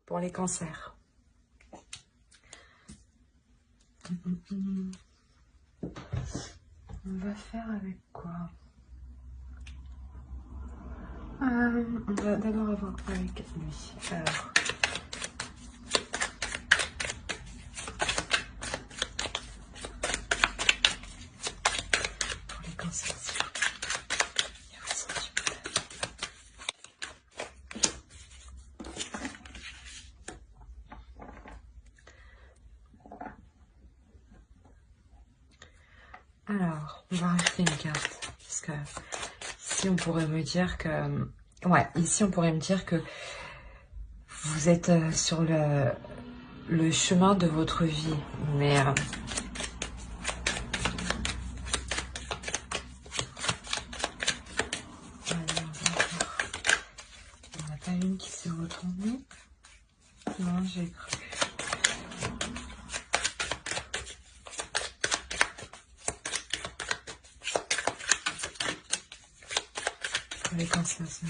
pour les cancers. On va faire avec quoi? On va d'abord avoir avec lui. Alors, pour les cancers, il faut sentir. Alors, on va rajouter une carte. Parce que ici, on pourrait me dire que... Ouais, ici, on pourrait me dire que vous êtes sur le chemin de votre vie. Mais... il n'y en a pas une qui s'est retournée. Non, j'ai cru. Pour les cancers, ça.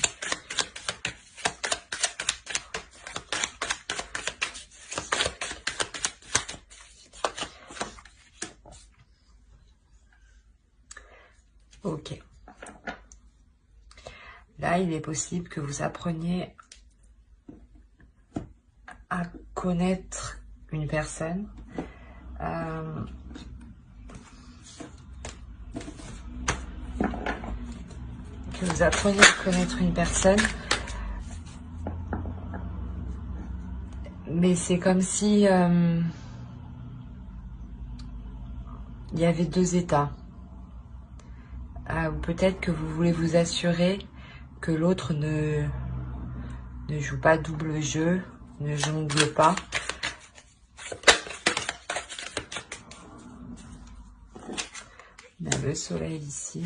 Ok. Là, il est possible que vous appreniez à connaître une personne. Que vous appreniez à connaître une personne. Mais c'est comme si il y avait deux états. Ou peut-être que vous voulez vous assurer que l'autre ne joue pas double jeu, ne jongle pas. On a le soleil ici.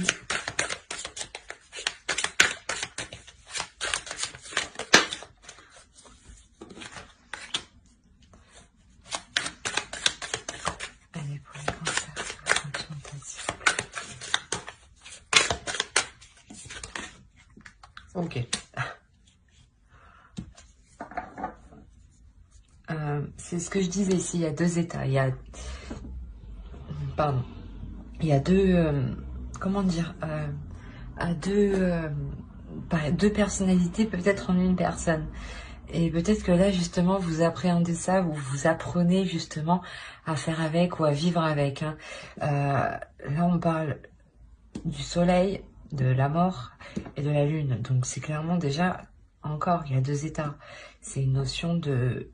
Allez, pour les cancers, ça va être fantastique. Ok. C'est ce que je disais ici, il y a deux états. Il y a... Pardon. Il y a deux... comment dire deux personnalités peut-être en une personne. Et peut-être que là, justement, vous appréhendez ça, ou vous apprenez justement à faire avec ou à vivre avec. Hein. Là, on parle du soleil, de la mort et de la lune. Donc, c'est clairement déjà, encore, il y a deux états. C'est une notion de...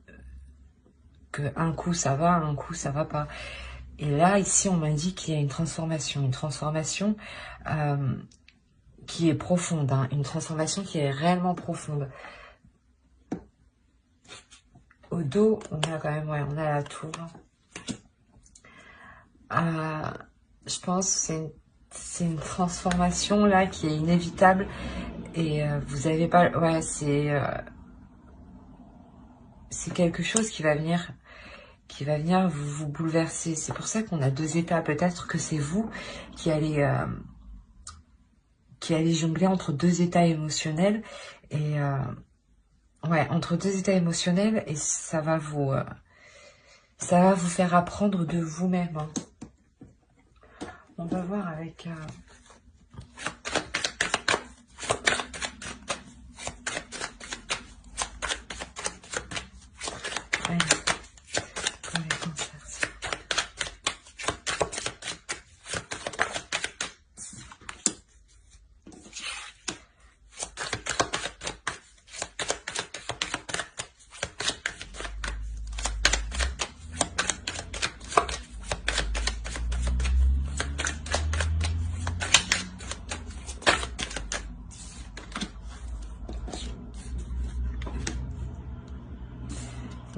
que un coup ça va, un coup ça va pas. Et là, ici, on m'indique qu'il y a une transformation qui est profonde, hein, une transformation qui est réellement profonde. Au dos, on a quand même, ouais, on a la tour. Je pense que c'est une transformation là qui est inévitable et vous avez pas, ouais, c'est quelque chose qui va venir vous bouleverser. C'est pour ça qu'on a deux états. Peut-être que c'est vous qui allez jongler entre deux états émotionnels et ouais, entre deux états émotionnels, et ça va vous faire apprendre de vous-même. Hein. On va voir avec... allez, pour les cancers.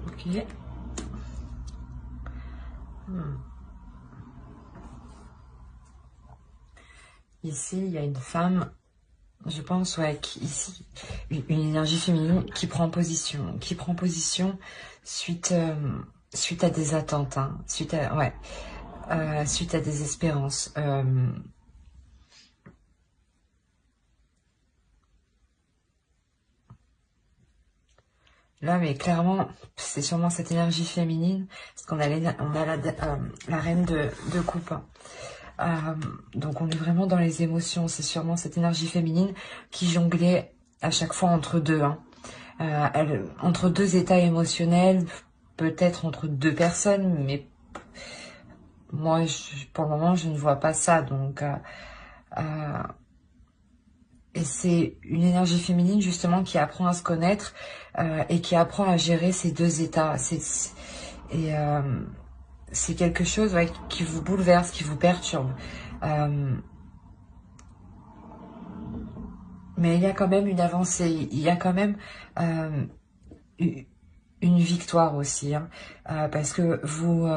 Ok. Ici, il y a une femme, je pense, ouais, ici, une énergie féminine qui prend position suite à des attentes, hein, suite à des espérances. Là, mais clairement, c'est sûrement cette énergie féminine, parce qu'on a, la reine de coupe. Donc on est vraiment dans les émotions, c'est sûrement cette énergie féminine qui jonglait à chaque fois entre deux. Entre deux états émotionnels, peut-être entre deux personnes, mais moi, pour le moment, je ne vois pas ça. Donc, et c'est une énergie féminine justement qui apprend à se connaître et qui apprend à gérer ces deux états. C'est quelque chose qui vous bouleverse, qui vous perturbe. Mais il y a quand même une avancée, il y a quand même une victoire aussi, parce que vous,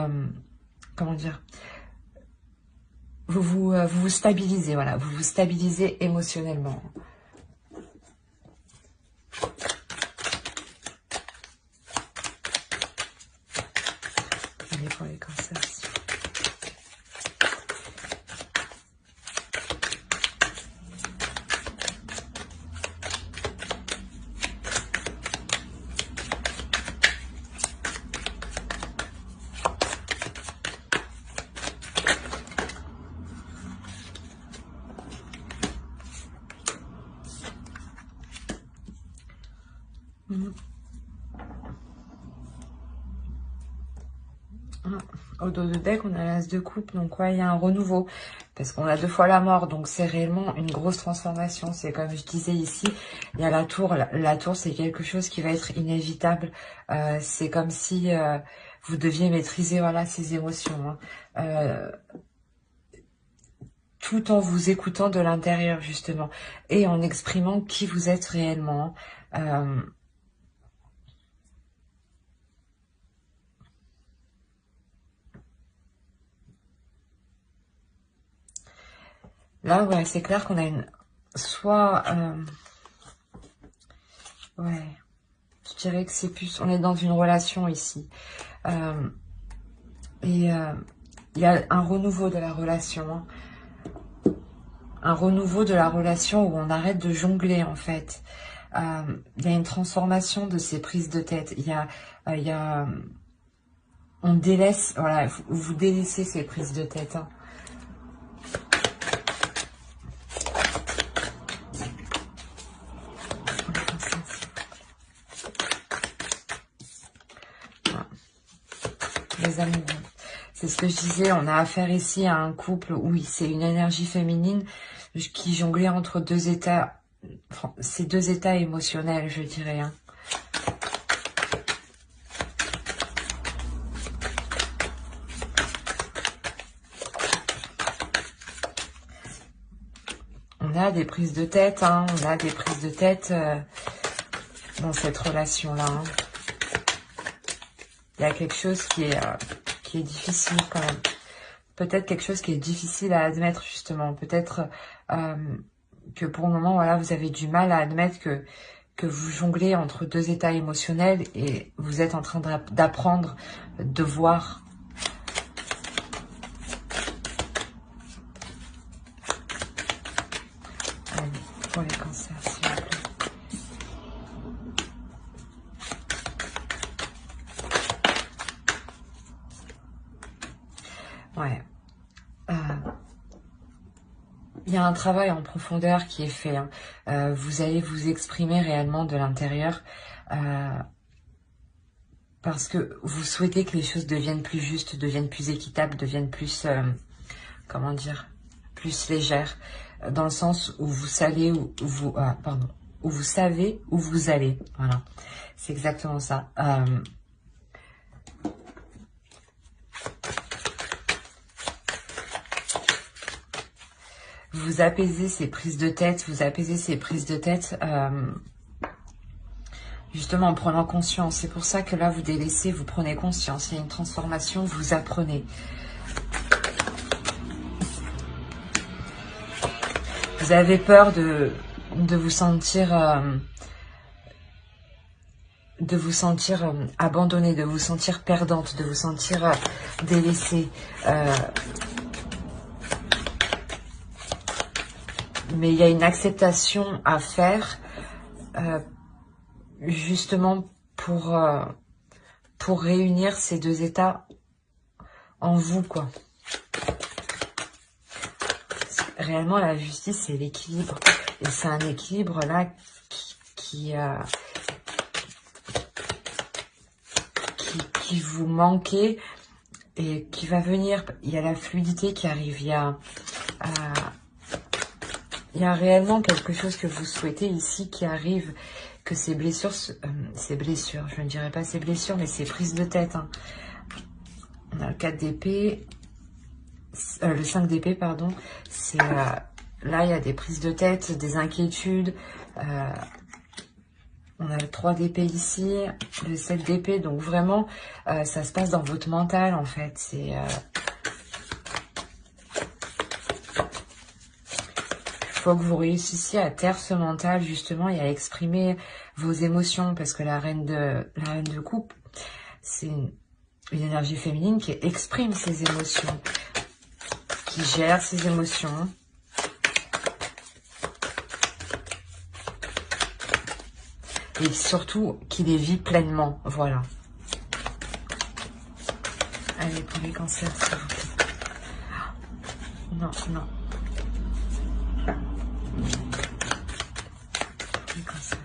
comment dire, vous stabilisez, voilà, vous vous stabilisez émotionnellement. Allez, pour les cancers. Au dos de deck, on a l'as de coupe, donc ouais, il y a un renouveau, parce qu'on a deux fois la mort, donc c'est réellement une grosse transformation. C'est comme je disais ici, il y a la tour. La tour, c'est quelque chose qui va être inévitable. C'est comme si vous deviez maîtriser, voilà, ces émotions, tout en vous écoutant de l'intérieur, justement, et en exprimant qui vous êtes réellement. Là, ouais, c'est clair qu'on a soit... ouais, je dirais que c'est plus... On est dans une relation ici. Il y a un renouveau de la relation. Un renouveau de la relation où on arrête de jongler, en fait. Il y a une transformation de ces prises de tête. On délaisse... Voilà, vous délaissez ces prises de tête, Les amoureux. C'est ce que je disais, on a affaire ici à un couple où c'est une énergie féminine qui jonglait entre deux états, ces deux états émotionnels, je dirais. On a des prises de tête, on a des prises de tête dans cette relation-là. Il y a quelque chose qui est difficile quand même. Peut-être quelque chose qui est difficile à admettre, justement. Peut-être que pour le moment, voilà, vous avez du mal à admettre que vous jonglez entre deux états émotionnels et vous êtes en train d'apprendre, de voir. Allez, pour les cancers, s'il vous plaît. Ouais. Il y a un travail en profondeur qui est fait. Vous allez vous exprimer réellement de l'intérieur parce que vous souhaitez que les choses deviennent plus justes, deviennent plus équitables, deviennent plus, comment dire, plus légères, dans le sens où vous savez où vous savez où vous allez. Voilà, c'est exactement ça. Vous apaisez ces prises de tête, justement en prenant conscience. C'est pour ça que là, vous délaissez, vous prenez conscience. Il y a une transformation, vous apprenez. Vous avez peur de vous sentir... abandonnée, de vous sentir perdante, de vous sentir délaissée. Mais il y a une acceptation à faire, justement pour réunir ces deux états en vous, quoi. Réellement, la justice, c'est l'équilibre. Et c'est un équilibre, là, qui vous manquait et qui va venir. Il y a la fluidité qui arrive. Il y a réellement quelque chose que vous souhaitez ici qui arrive. Que ces blessures, je ne dirais pas ces blessures, mais ces prises de tête. Hein. On a le 4 d'épée, le 5 d'épée, pardon. C'est là, il y a des prises de tête, des inquiétudes. On a le 3 d'épée ici, le 7 d'épée. Donc vraiment, ça se passe dans votre mental, en fait. C'est... faut que vous réussissiez à taire ce mental, justement, et à exprimer vos émotions. Parce que la reine de coupe, c'est une énergie féminine qui exprime ses émotions, qui gère ses émotions. Et surtout, qui les vit pleinement. Voilà. Allez, pour les cancers, s'il vous plaît. Non, non. Les cancers.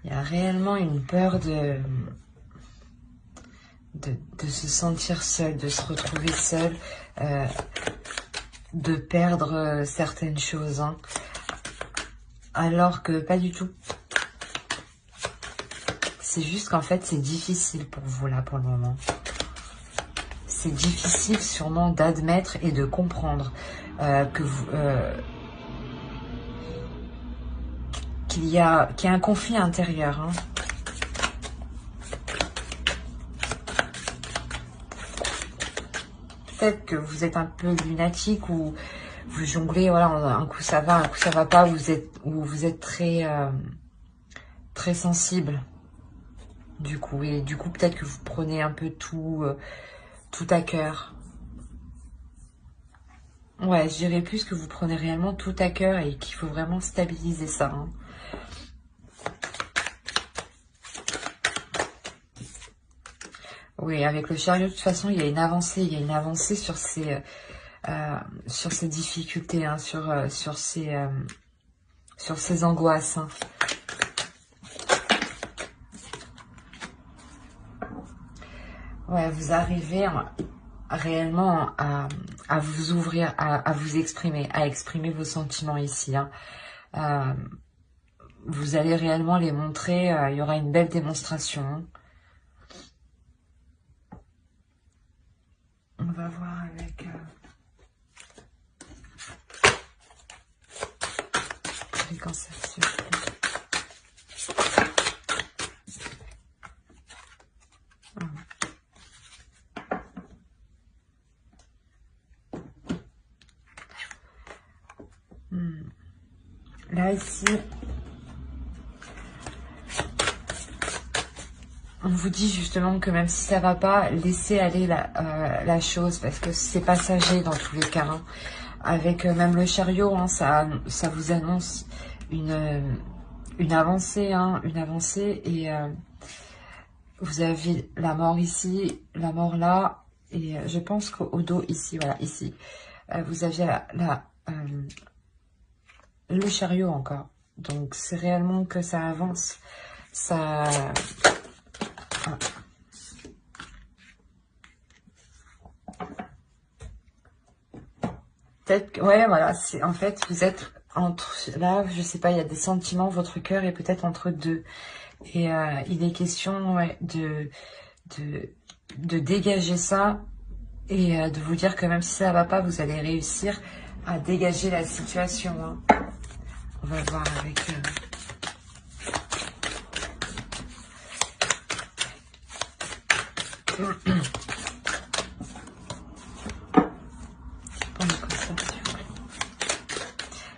Il y a réellement une peur de se sentir seul, de se retrouver seul, de perdre certaines choses, hein. Alors que pas du tout. C'est juste qu'en fait, c'est difficile pour vous, là, pour le moment. C'est difficile, sûrement, d'admettre et de comprendre que vous... qu'il y a un conflit intérieur, hein. Peut-être que vous êtes un peu lunatique ou vous jonglez, voilà, un coup ça va, un coup ça va pas, vous êtes très très sensible du coup, et du coup peut-être que vous prenez un peu tout à cœur. Ouais, je dirais plus que vous prenez réellement tout à cœur et qu'il faut vraiment stabiliser ça, hein. Oui, avec le chariot, de toute façon, il y a une avancée sur ces difficultés, hein, sur ces angoisses, hein. Ouais, vous arrivez réellement à vous ouvrir, à vous exprimer, à exprimer vos sentiments ici, hein. Vous allez réellement les montrer, il y aura une belle démonstration. On va voir avec les cancers. Là, ici, on vous dit justement que même si ça va pas, laissez aller la chose, parce que c'est passager dans tous les cas, hein. Avec même le chariot, hein, ça vous annonce une avancée, hein, une avancée, et vous avez la mort ici, la mort là, et je pense qu'au dos ici, voilà, ici, vous aviez le chariot encore. Donc c'est réellement que ça avance, ça... Ah. Peut-être que, ouais, voilà, c'est en fait, vous êtes entre, là, je sais pas, il y a des sentiments, votre cœur est peut-être entre deux. Et il est question, ouais, de dégager ça et de vous dire que même si ça va pas, vous allez réussir à dégager la situation, hein. On va voir avec...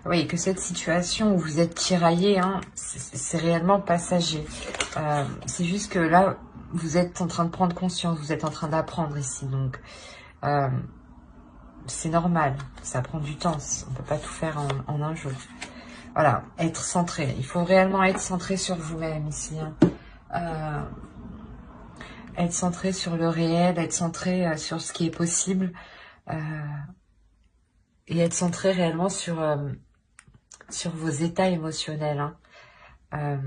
Oui, que cette situation où vous êtes tiraillé, hein, c'est réellement passager. C'est juste que là, vous êtes en train de prendre conscience, vous êtes en train d'apprendre ici. Donc, c'est normal, ça prend du temps. On ne peut pas tout faire en un jour. Voilà, être centré. Il faut réellement être centré sur vous-même ici. Hein. Être centré sur le réel, être centré sur ce qui est possible. Et être centré réellement sur vos états émotionnels. Hein.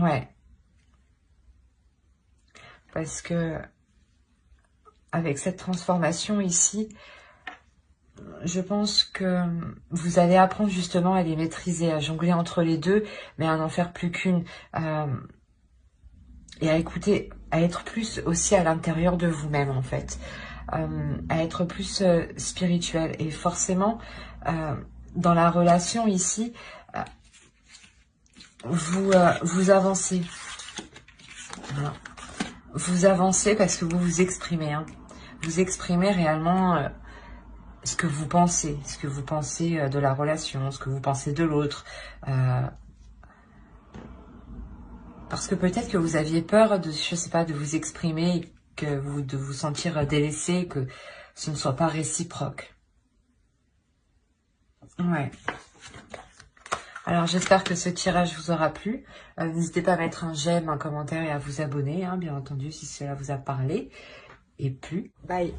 Ouais. Parce que avec cette transformation ici, je pense que vous allez apprendre justement à les maîtriser, à jongler entre les deux, mais à n'en faire plus qu'une. Et à écouter, à être plus aussi à l'intérieur de vous-même en fait. À être plus spirituel. Et forcément, dans la relation ici, vous avancez. Voilà. Vous avancez parce que vous vous exprimez. Hein. Vous exprimez réellement ce que vous pensez de la relation, ce que vous pensez de l'autre. Parce que peut-être que vous aviez peur de, je sais pas, de vous exprimer, de vous sentir délaissé, que ce ne soit pas réciproque. Ouais. Alors, j'espère que ce tirage vous aura plu. N'hésitez pas à mettre un j'aime, un commentaire et à vous abonner, hein, bien entendu, si cela vous a parlé et plu. Bye.